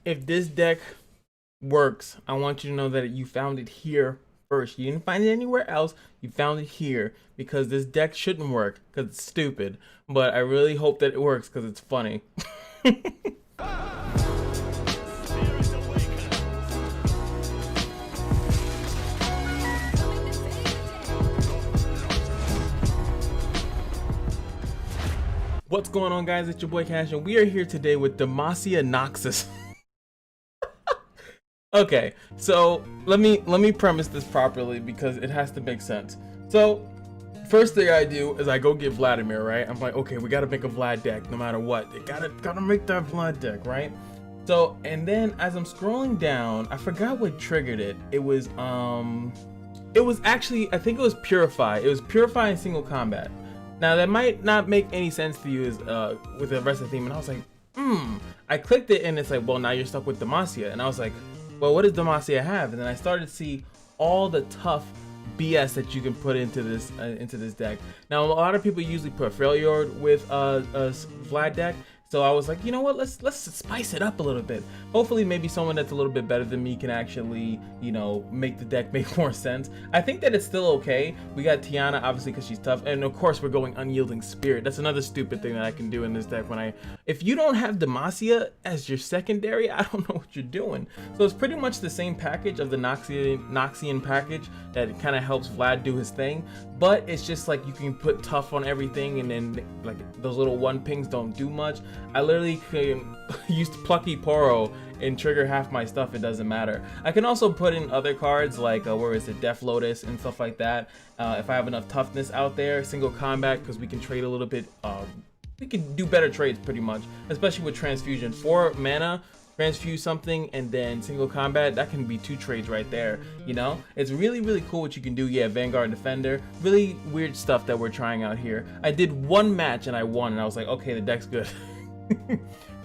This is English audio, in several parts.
if this deck works, I want you to know that you found it here first. You didn't find it anywhere else. You found it here because this deck shouldn't work because it's stupid. But I really hope that it works because it's funny. What's going on, guys? It's your boy Cash, and we are here today with Demacian Noxus. Okay, so let me premise this properly because it has to make sense. So first thing I do is I go get Vladimir, right? I'm like, okay, we gotta make a Vlad deck no matter what. They gotta make that Vlad deck, right? So, and then as I'm scrolling down, I forgot what triggered it. It was actually, I think it was Purify. It was Purify in single combat. Now that might not make any sense to you as with the rest of the theme, and I was like, I clicked it and it's like, well, now you're stuck with Demacia, and I was like, well, what does Demacia have? And then I started to see all the tough BS that you can put into this deck. Now a lot of people usually put Failure with a Vlad deck. So I was like, you know what, let's spice it up a little bit. Hopefully maybe someone that's a little bit better than me can actually, you know, make the deck make more sense. I think that it's still okay. We got Tiana, obviously, because she's tough. And of course, we're going Unyielding Spirit. That's another stupid thing that I can do in this deck. If you don't have Demacia as your secondary, I don't know what you're doing. So it's pretty much the same package of the Noxian package that kind of helps Vlad do his thing. But it's just like you can put tough on everything, and then like those little one pings don't do much. I literally can use Plucky Poro and trigger half my stuff. It doesn't matter. I can also put in other cards like where is it, Death Lotus and stuff like that. If I have enough toughness out there, single combat, because we can trade a little bit. We can do better trades pretty much, especially with transfusion. 4 mana, transfuse something, and then single combat, that can be 2 trades right there. You know, it's really cool what you can do. Yeah, Vanguard Defender, really weird stuff that we're trying out here. I did 1 match and I won, and I was like, okay, the deck's good.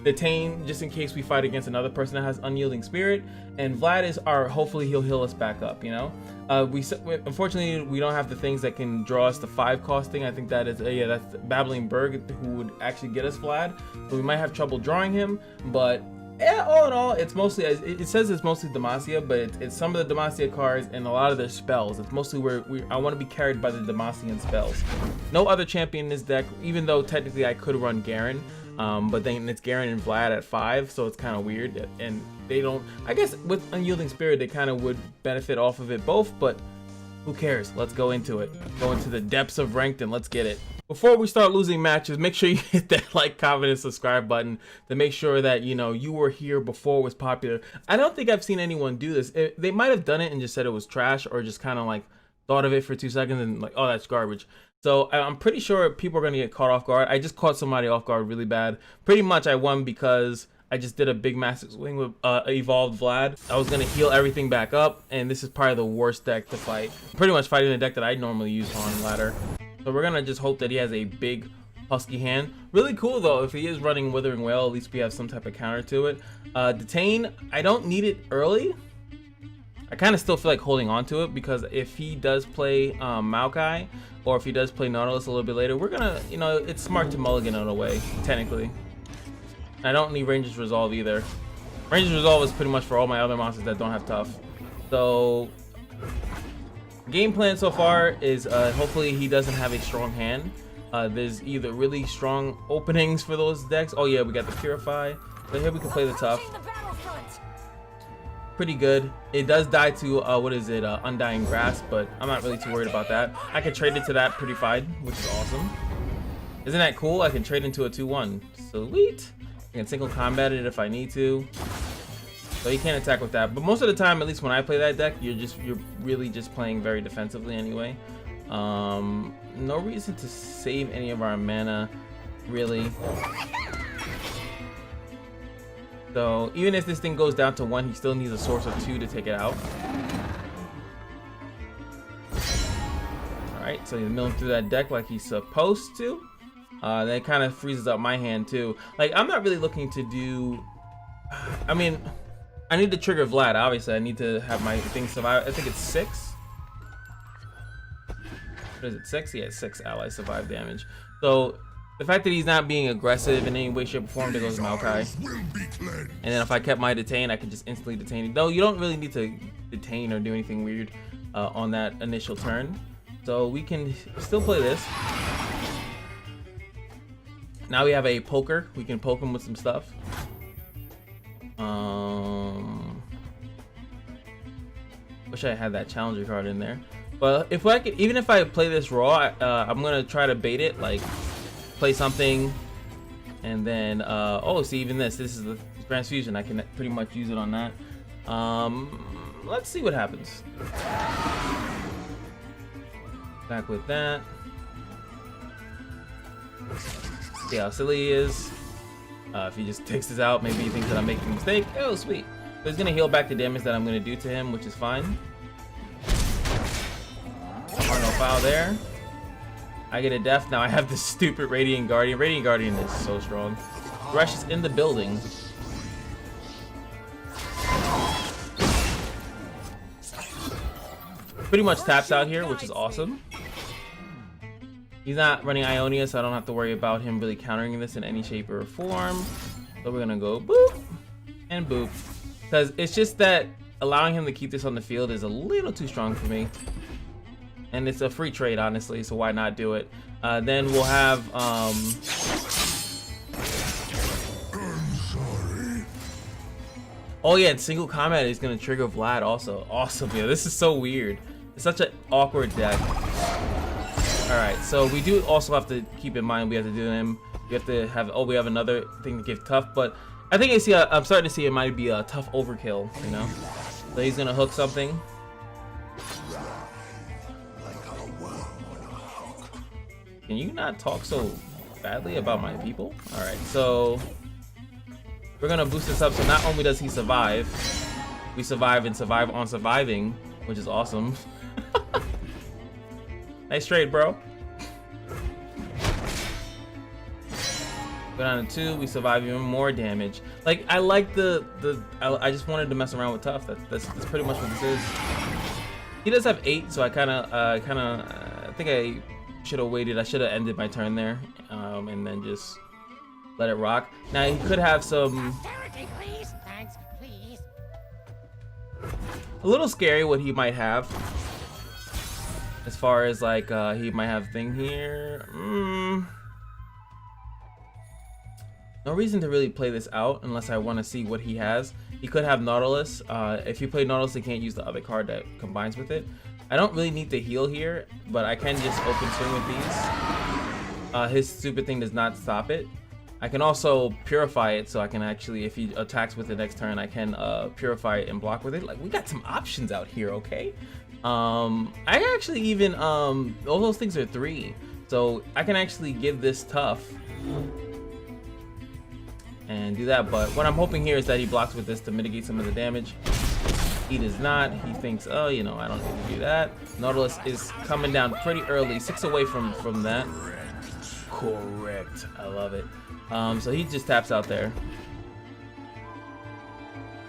Detain, just in case we fight against another person that has Unyielding Spirit, and Vlad is our, hopefully he'll heal us back up, you know. Unfortunately we don't have the things that can draw us the 5 costing. I think that is yeah, that's Babbling Berg who would actually get us Vlad, so we might have trouble drawing him. But yeah, all in all, it's mostly, it says it's mostly Demacia, but it's some of the Demacia cards and a lot of their spells. It's mostly where I want to be carried by the Demacian spells. No other champion in this deck, even though technically I could run Garen, but then it's Garen and Vlad at 5, so it's kind of weird. And they don't, I guess with Unyielding Spirit they kind of would benefit off of it both, but who cares? Let's go into it. Go into the depths of ranked and let's get it. Before we start losing matches, make sure you hit that like, comment, and subscribe button to make sure that, you know, you were here before it was popular. I don't think I've seen anyone do this. They might have done it and just said it was trash, or just kind of like thought of it for 2 seconds and like, oh, that's garbage. So I'm pretty sure people are going to get caught off guard. I just caught somebody off guard really bad. Pretty much I won because I just did a big massive swing with Evolved Vlad. I was going to heal everything back up, and this is probably the worst deck to fight. Pretty much fighting the deck that I normally use on ladder. So we're gonna just hope that he has a big husky hand. Really cool though, if he is running Withering Wail, at least we have some type of counter to it. Detain, I don't need it early. I kind of still feel like holding on to it, because if he does play Maokai, or if he does play Nautilus a little bit later, we're gonna, you know, it's smart to mulligan in a way, technically. I don't need Ranger's Resolve either. Ranger's Resolve is pretty much for all my other monsters that don't have tough. So game plan so far is hopefully he doesn't have a strong hand. There's either really strong openings for those decks. Oh yeah, we got the Purify, but here we can play the tough. Pretty good. It does die to what is it, Undying Grasp, but I'm not really too worried about that. I can trade it to that pretty fine, which is awesome. Isn't that cool? I can trade into a 2/1. Sweet. I can single combat it if I need to. So you can't attack with that, but most of the time, at least when I play that deck, you're really just playing very defensively anyway. No reason to save any of our mana, really. So even if this thing goes down to 1, he still needs a source of 2 to take it out. All right, so he's milling through that deck like he's supposed to. Then it kind of freezes up my hand too. Like, I'm not really looking to do, I mean, I need to trigger Vlad. Obviously, I need to have my thing survive. I think it's 6. What is it, 6? Yeah, 6 allies survive damage. So the fact that he's not being aggressive in any way, shape, or form, there goes Maokai. And then if I kept my detain, I could just instantly detain it. Though you don't really need to detain or do anything weird on that initial turn. So we can still play this. Now we have a poker. We can poke him with some stuff. Wish I had that challenger card in there. But if I could, even if I play this raw, I'm gonna try to bait it, like play something, and then oh, see, even this is the transfusion. I can pretty much use it on that. Let's see what happens. Back with that. See how silly he is. If he just takes this out, maybe he thinks that I'm making a mistake. Oh, sweet. But he's gonna heal back the damage that I'm gonna do to him, which is fine. No foul there. I get a death. Now I have this stupid Radiant Guardian. Radiant Guardian is so strong. Thresh is in the building. Pretty much taps out here, which is awesome. He's not running Ionia, so I don't have to worry about him really countering this in any shape or form. So we're gonna go boop and boop. Because it's just that allowing him to keep this on the field is a little too strong for me. And it's a free trade, honestly, so why not do it? Then we'll have oh yeah, and single combat is gonna trigger Vlad also. Awesome. Yeah, this is so weird. It's such an awkward deck. Alright, so we do also have to keep in mind we have to do him. We have to have, oh, we have another thing to give tough, but I think I'm starting to see it might be a tough overkill, you know? So he's gonna hook something. Can you not talk so badly about my people? Alright, so we're gonna boost this up so not only does he survive, we survive and survive on surviving, which is awesome. Nice trade, bro. Go down to 2, we survive even more damage. Like, I like I just wanted to mess around with tough. That's pretty much what this is. He does have 8, so I think I should have waited. I should have ended my turn there, and then just let it rock. Now he could have some. A little scary what he might have. As far as like he might have thing here. No reason to really play this out unless I want to see what he has. He could have Nautilus. If you play Nautilus, he can't use the other card that combines with it. I don't really need to heal here, but I can just open swing with these. His stupid thing does not stop it. I can also purify it, so I can actually, if he attacks with the next turn, I can purify it and block with it. Like, we got some options out here, okay? I actually even, all those things are 3. So I can actually give this tough and do that. But what I'm hoping here is that he blocks with this to mitigate some of the damage. He does not. He thinks, oh, you know, I don't need to do that. Nautilus is coming down pretty early, 6 away from that. Correct. I love it. So he just taps out there.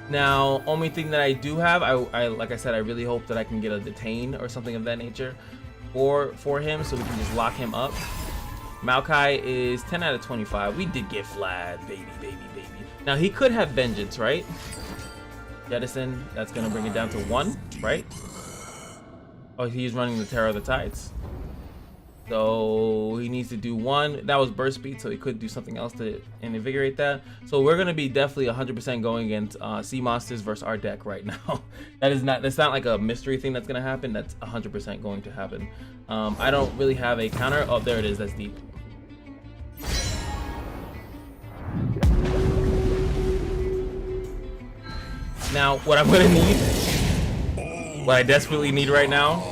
Now, only thing that I do have, I like I said, I really hope that I can get a detain or something of that nature for him, so we can just lock him up. Maokai is 10 out of 25. We did get Vlad, baby. Now he could have Vengeance, right? Jettison, that's gonna bring it down to 1, right? Oh, he's running the Terror of the Tides. So he needs to do 1. That was burst speed, so he could do something else to invigorate that. So we're gonna be definitely 100% going against sea monsters versus our deck right now. That's not like a mystery thing that's gonna happen. That's 100% going to happen. I don't really have a counter. Oh, there it is. That's deep. Now, what I'm gonna need, what I desperately need right now,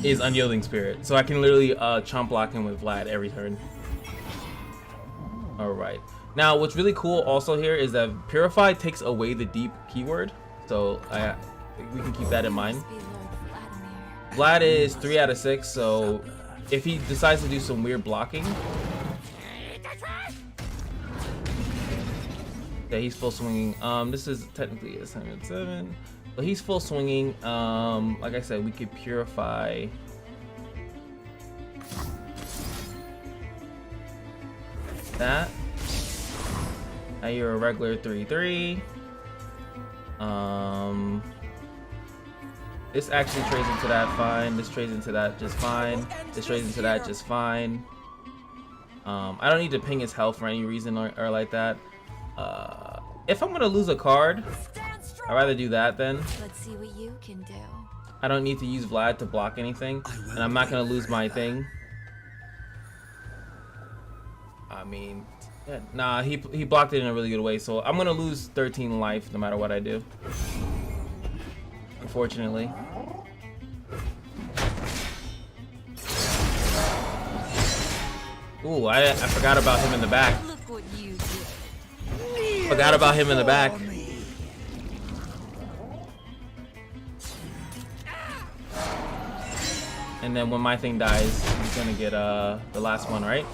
is Unyielding Spirit, so I can literally chomp block him with Vlad every turn. All right. Now, what's really cool also here is that Purify takes away the deep keyword, so we can keep that in mind. Vlad is 3 out of 6, so if he decides to do some weird blocking, yeah, he's full swinging. This is technically a 7, but he's full swinging. Like I said, we could Purify. that. Now you're a regular 3/3. This actually trades into that fine. This trades into that just fine. This trades into that just fine. I don't need to ping his health for any reason or like that. If I'm gonna lose a card, I'd rather do that then. Let's see what you can do. I don't need to use Vlad to block anything, and I'm not gonna lose my thing. I mean, yeah, nah, he blocked it in a really good way, so I'm gonna lose 13 life no matter what I do. Unfortunately. Ooh, I forgot about him in the back. Look what you did. Forgot about him in the back. And then when my thing dies, he's gonna get the last one, right?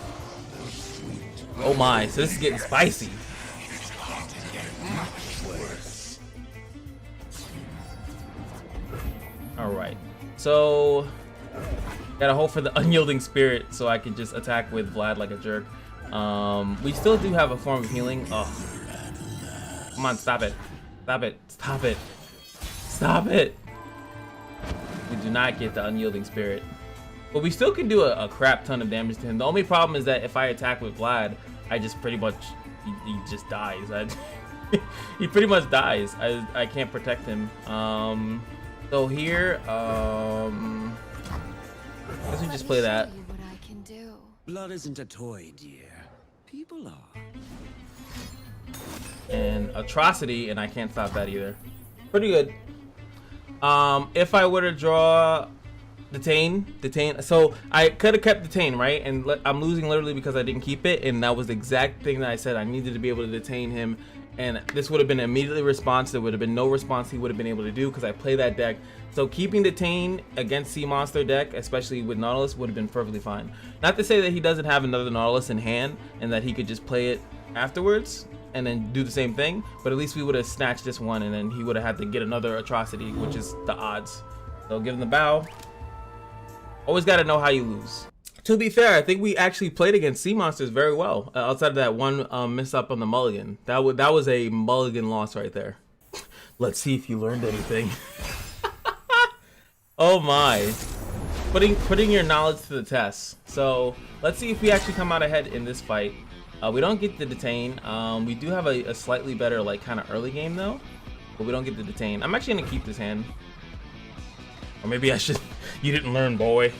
Oh my, so this is getting spicy. Alright, so gotta hope for the unyielding spirit so I can just attack with Vlad like a jerk. We still do have a form of healing. Oh, come on, stop it. Stop it. Stop it. Stop it. We do not get the unyielding spirit. But we still can do a crap ton of damage to him. The only problem is that if I attack with Vlad, I just pretty much, he just dies. He pretty much dies. I can't protect him. So here, let's just play that. Blood isn't a toy, dear. People are. And atrocity, and I can't stop that either. Pretty good. If I were to draw detain, so I could have kept detain, right? And I'm losing literally because I didn't keep it, and that was the exact thing that I said. I needed to be able to detain him, and this would have been immediately response. There would have been no response he would have been able to do because I play that deck. So keeping detain against sea monster deck, especially with Nautilus, would have been perfectly fine. Not to say that he doesn't have another Nautilus in hand and that he could just play it afterwards and then do the same thing, but at least we would have snatched this one and then he would have had to get another atrocity, which is the odds. So give him the bow. Always got to know how you lose. To be fair, I think we actually played against sea monsters very well, outside of that one miss up on the mulligan. That was a mulligan loss right there. Let's see if you learned anything. Oh my, putting your knowledge to the test. So let's see if we actually come out ahead in this fight. We don't get the detain. We do have a slightly better like kind of early game though, but we don't get the detain. I'm actually gonna keep this hand, or maybe I should. You didn't learn, boy.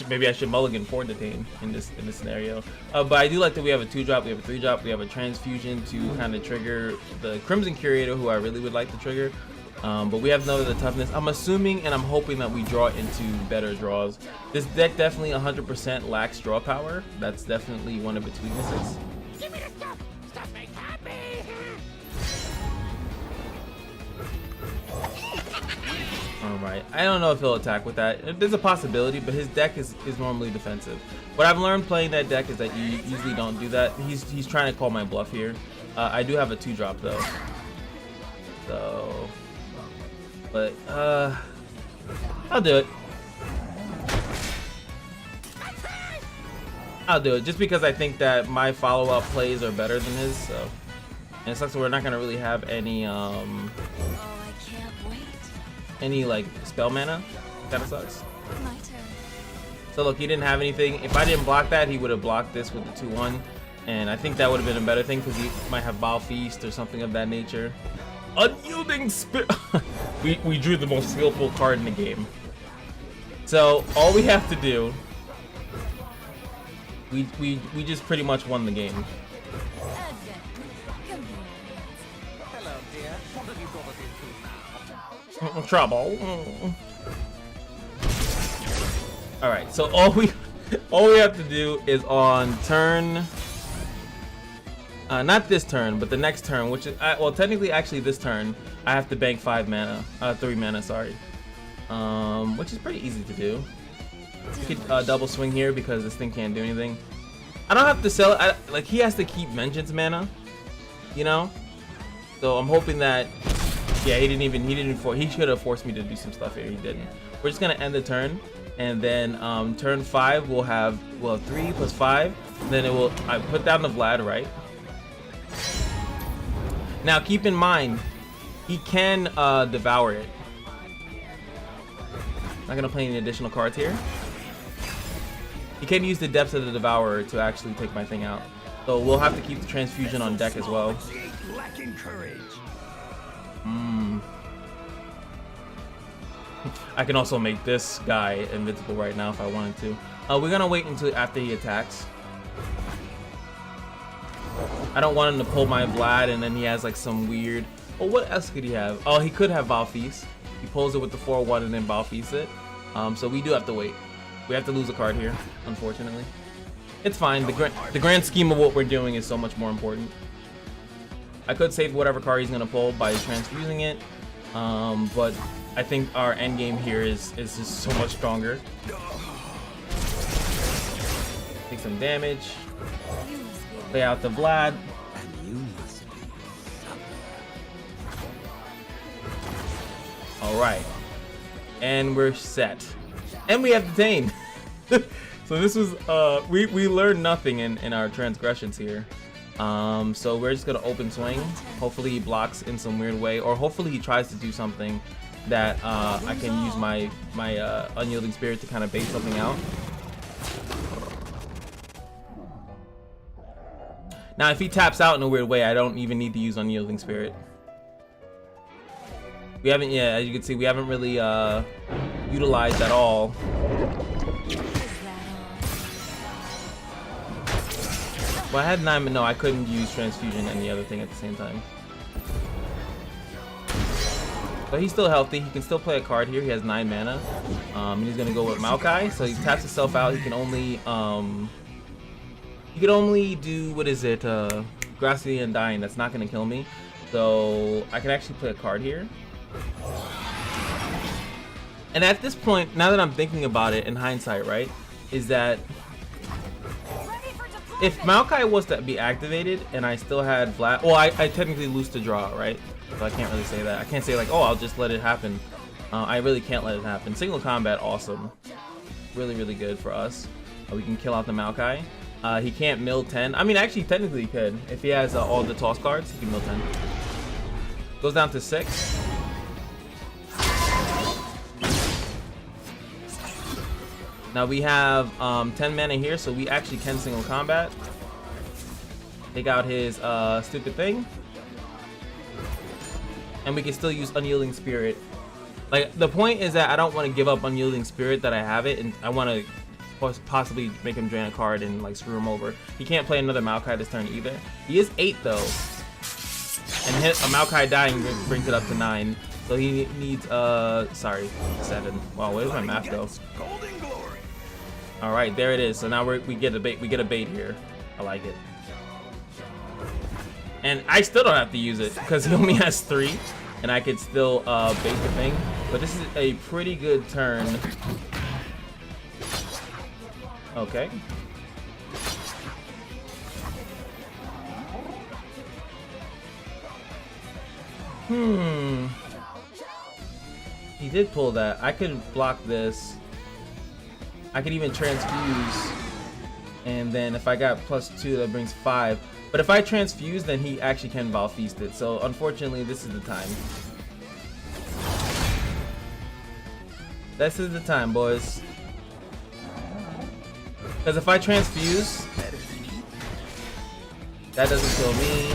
Maybe I should mulligan for detain in this scenario. But I do like that we have a 2-drop, we have a 3-drop, we have a transfusion to kind of trigger the Crimson Curator, who I really would like to trigger. But we have none of the toughness. I'm assuming and I'm hoping that we draw into better draws. This deck definitely 100% lacks draw power. That's definitely one of its weaknesses. Give me the stuff! Stuff makes happy! Alright, I don't know if he'll attack with that. There's a possibility, but his deck is normally defensive. What I've learned playing that deck is that you usually don't do that. He's trying to call my bluff here. I do have a 2-drop though. So... But, I'll do it. I'll do it, just because I think that my follow-up plays are better than his, so. And it sucks that we're not gonna really have any, Oh, I can't wait. any, like, spell mana. Kinda sucks. My turn. So look, he didn't have anything. If I didn't block that, he would have blocked this with the 2-1. And I think that would have been a better thing, because he might have Bow Feast or something of that nature. Unyielding spirit. we drew the most skillful card in the game. So all we have to do, we just pretty much won the game. Hello, dear. What have you got us into now? Trouble. All right. So all we have to do is on turn. Not this turn, but the next turn, which is, well, technically, actually, this turn, I have to bank 3 mana, sorry. Which is pretty easy to do. You could double swing here because this thing can't do anything. I don't have to sell it, like, he has to keep vengeance mana, you know? So I'm hoping that, yeah, he should have forced me to do some stuff here, he didn't. We're just gonna end the turn, and then turn 5 we'll have 3 plus 5. Then it will. I put down the Vlad, right? Now keep in mind, he can devour it. Not gonna play any additional cards here. He can use the depths of the devourer to actually take my thing out. So we'll have to keep the transfusion on deck as well. I can also make this guy invincible right now if I wanted to. We're gonna wait until after he attacks. I don't want him to pull my Vlad and then he has like some weird. Oh, what else could he have? Oh, he could have Valfeast. He pulls it with the 4/1 and then Valfeast it. So we do have to wait. We have to lose a card here, unfortunately. It's fine. The grand scheme of what we're doing is so much more important. I could save whatever card he's gonna pull by transfusing it, but I think our end game here is just so much stronger. Take some damage. Play out the Vlad. All right, and we're set, and we have detained. So this was we learned nothing in our transgressions here. So we're just gonna open swing. Hopefully he blocks in some weird way, or hopefully he tries to do something that I can use my unyielding spirit to kind of bait something out. Now if he taps out in a weird way, I don't even need to use unyielding spirit. We haven't, yeah, as you can see, we haven't really utilized at all. Well, I had 9, but no, I couldn't use transfusion and the other thing at the same time. But he's still healthy. He can still play a card here. He has 9 mana. And he's gonna go with Maokai. So he taps himself out. He can only do, what is it? Grassy and Dying. That's not gonna kill me. So I can actually play a card here. And at this point, now that I'm thinking about it in hindsight, right, is that if Maokai was to be activated and I still had Vlad, well, I technically lose to draw, right? So I can't really say that. I can't say like, oh, I'll just let it happen. I really can't let it happen. Single combat, awesome. Really, really good for us. We can kill out the Maokai. He can't mill 10. I mean, actually, technically he could. If he has all the toss cards, he can mill 10. Goes down to 6. Now we have 10 mana here, so we actually can single combat. Take out his stupid thing. And we can still use Unyielding Spirit. Like, the point is that I don't want to give up Unyielding Spirit that I have it, and I want to possibly make him drain a card and like screw him over. He can't play another Maokai this turn either. He is 8 though. And a Maokai dying brings it up to 9. So he needs, 7. Wow, where's my math go? All right, there it is. So now we get a bait. We get a bait here. I like it. And I still don't have to use it because he only has 3, and I could still bait the thing. But this is a pretty good turn. Okay. He did pull that. I could block this. I could even transfuse, and then if I got +2, that brings 5. But if I transfuse, then he actually can Valfeast it. So unfortunately, this is the time. This is the time, boys. Because if I transfuse, that doesn't kill me.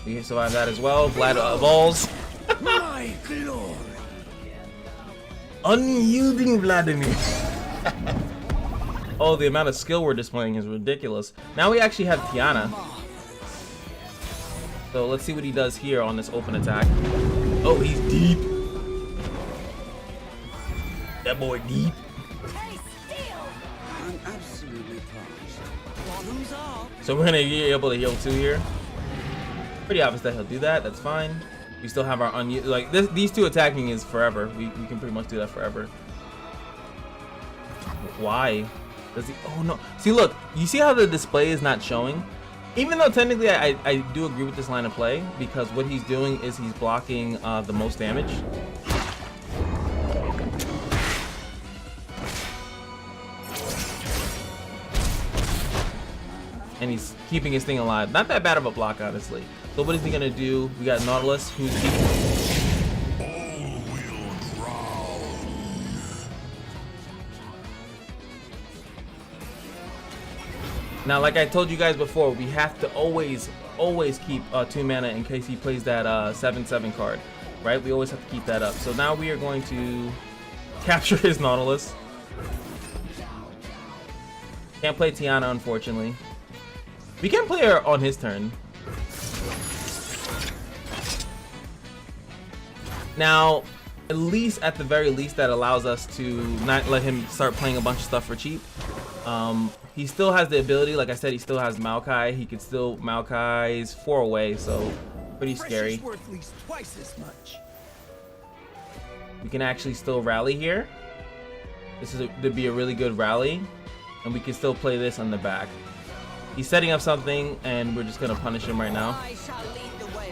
We can survive that as well. Vlad evolves. My glory. Unyielding Vladimir. Oh, the amount of skill we're displaying is ridiculous. Now we actually have Tiana. So let's see what he does here on this open attack. Oh, he's deep. That boy deep. I'm absolutely parched. So we're gonna be able to heal 2 here. Pretty obvious that he'll do that. That's fine. We still have our like these 2 attacking is forever. We can pretty much do that forever. Why? Does he? Oh no! See, look. You see how the display is not showing? Even though technically I do agree with this line of play, because what he's doing is he's blocking the most damage. and he's keeping his thing alive. Not that bad of a block, honestly. So what is he gonna do? We got Nautilus, who's now, like I told you guys before, we have to always keep 2 mana in case he plays that 7/7 card, right? We always have to keep that up. So now we are going to capture his Nautilus. Can't play Tiana, unfortunately. We can play her on his turn. Now, at least, at the very least, that allows us to not let him start playing a bunch of stuff for cheap. He still has the ability, like I said, he still has Maokai. He could still Maokai's 4 away, so pretty scary. Worth at least twice as much. We can actually still rally here. This is to be a really good rally, and we can still play this on the back. He's setting up something, and we're just gonna punish him right now. I shall lead the way.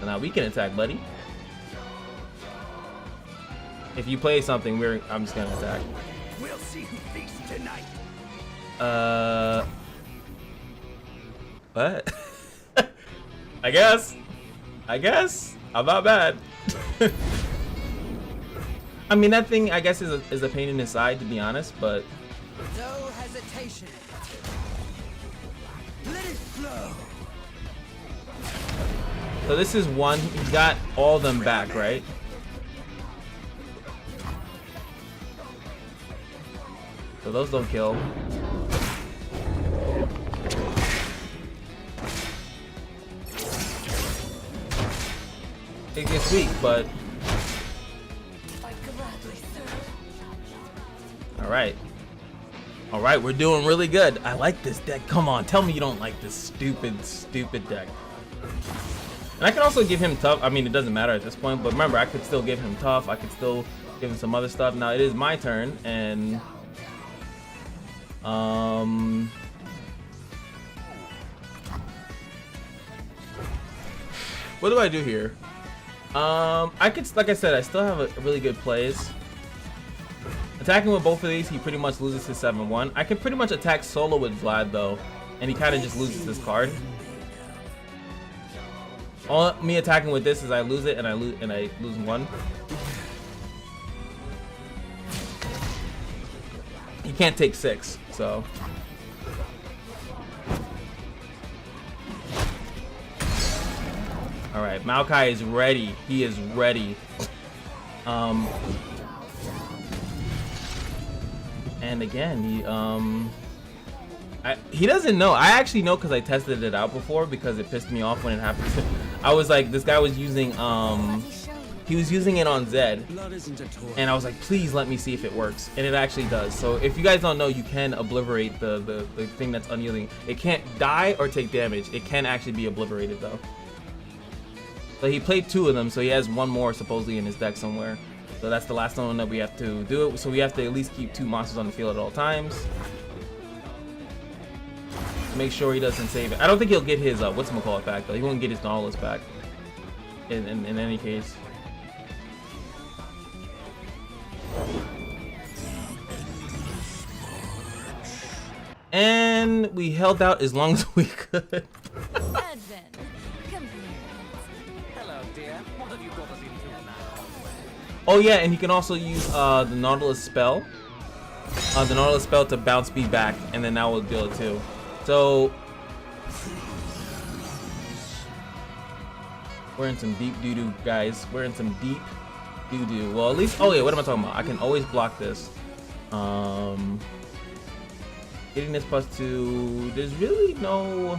So now we can attack, buddy. If you play something, I'm just gonna attack. We'll see who feasts tonight. What? I guess. I'm not bad. I mean, that thing, I guess, is a pain in the side, to be honest, but... No hesitation. Let it flow. So this is one, he's got all of them back, right? So those don't kill. It gets weak, but... Alright, we're doing really good. I like this deck. Come on, tell me you don't like this stupid deck. And I can also give him tough. I mean, it doesn't matter at this point, but remember, I could still give him tough. I could still give him some other stuff. Now, it is my turn, and... what do I do here? I could, like I said, I still have a really good plays. Attacking with both of these, he pretty much loses his 7/1. I can pretty much attack solo with Vlad though, and he kind of just loses this card. All me attacking with this is I lose it, and I lose 1. He can't take 6, so. All right, Maokai is ready. He is ready. And again, he doesn't know. I actually know because I tested it out before because it pissed me off when it happened. I was like, this guy was using he was using it on Zed, and I was like, please let me see if it works, and it actually does. So if you guys don't know, you can obliterate the thing that's unyielding. It can't die or take damage. It can actually be obliterated though. So he played 2 of them, so he has 1 more supposedly in his deck somewhere. So that's the last one that we have to do it. So we have to at least keep 2 monsters on the field at all times. Make sure he doesn't save it. I don't think he'll get his whatchamacallit back though. He won't get his Nautilus back. In any case. And we held out as long as we could. Advent, come here. Hello, dear. What have you got us into now? Oh yeah, and you can also use the Nautilus spell. The Nautilus spell to bounce speed back, and then that will deal it too. So we're in some deep doo-doo, guys. We're in some deep doo-doo. Well, at least, oh yeah, what am I talking about? I can always block this. Getting this +2, there's really no...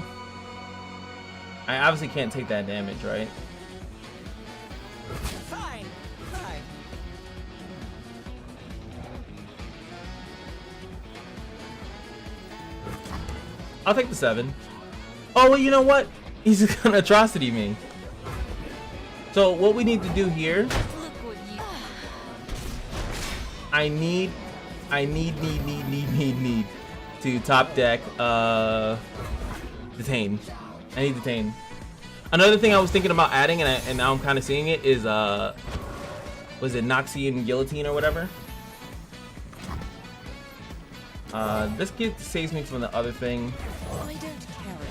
I obviously can't take that damage, right? Fine, fine. I'll take the 7. Oh, well, you know what? He's gonna atrocity me. So what we need to do here, Look what you. I need to top deck detain. I need detain. Another thing I was thinking about adding, and now I'm kind of seeing it, is was it Noxian Guillotine or whatever? This saves me from the other thing. I don't carry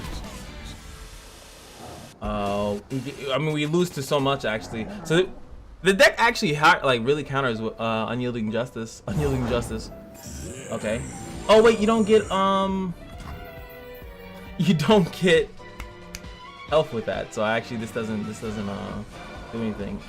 change. I mean, we lose to so much actually. So the deck actually like really counters unyielding justice. Unyielding justice. Okay. Oh wait, you don't get health with that. So actually, this doesn't do anything.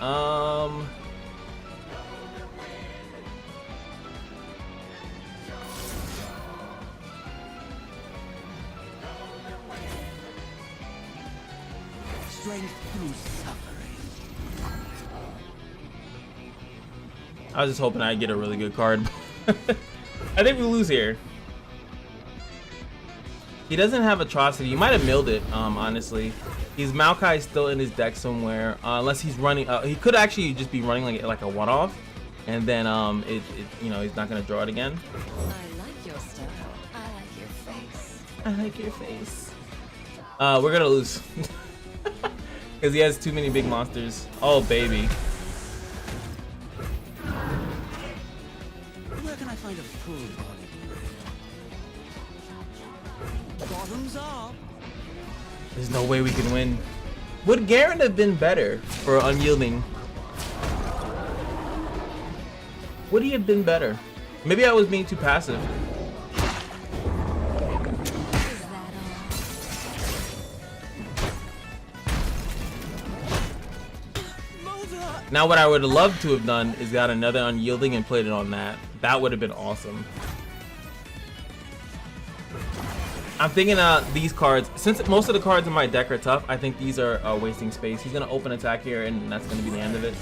Strength through suffering. I was just hoping I'd get a really good card. I think we lose here. He doesn't have Atrocity. He might have milled it, honestly. He's Maokai still in his deck somewhere, unless he's running. He could actually just be running like a one-off, and then you know, he's not gonna draw it again. I like your style. I like your face. I like your face. We're gonna lose because he has too many big monsters. Oh baby. Where can I find a full body? Bottoms up. There's no way we can win. Would Garen have been better for unyielding? Would he have been better? Maybe I was being too passive. Is that all? Now what I would have loved to have done is got another unyielding and played it on that. That would have been awesome. I'm thinking these cards, since most of the cards in my deck are tough, I think these are wasting space. He's gonna open attack here and that's gonna be the end of it.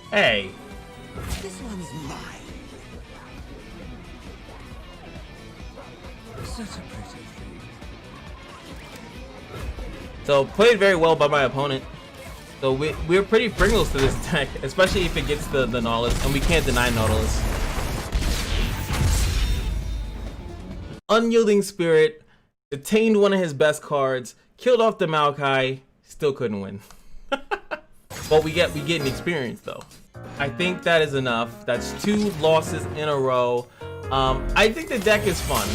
Hey. This one's mine. Such a pretty thing. So played very well by my opponent. So we're pretty Pringles to this deck, especially if it gets the Nautilus, and we can't deny Nautilus. Unyielding Spirit, attained one of his best cards, killed off the Maokai, still couldn't win. But we get an experience though. I think that is enough. That's 2 losses in a row. I think the deck is fun.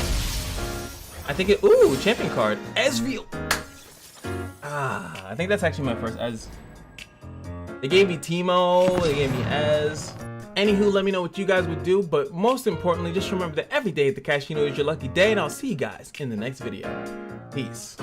I think it. Ooh, champion card, Ezreal. I think that's actually my first Ez. They gave me Teemo, they gave me Ez. Anywho, let me know what you guys would do, but most importantly, just remember that every day at the casino is your lucky day, and I'll see you guys in the next video. Peace.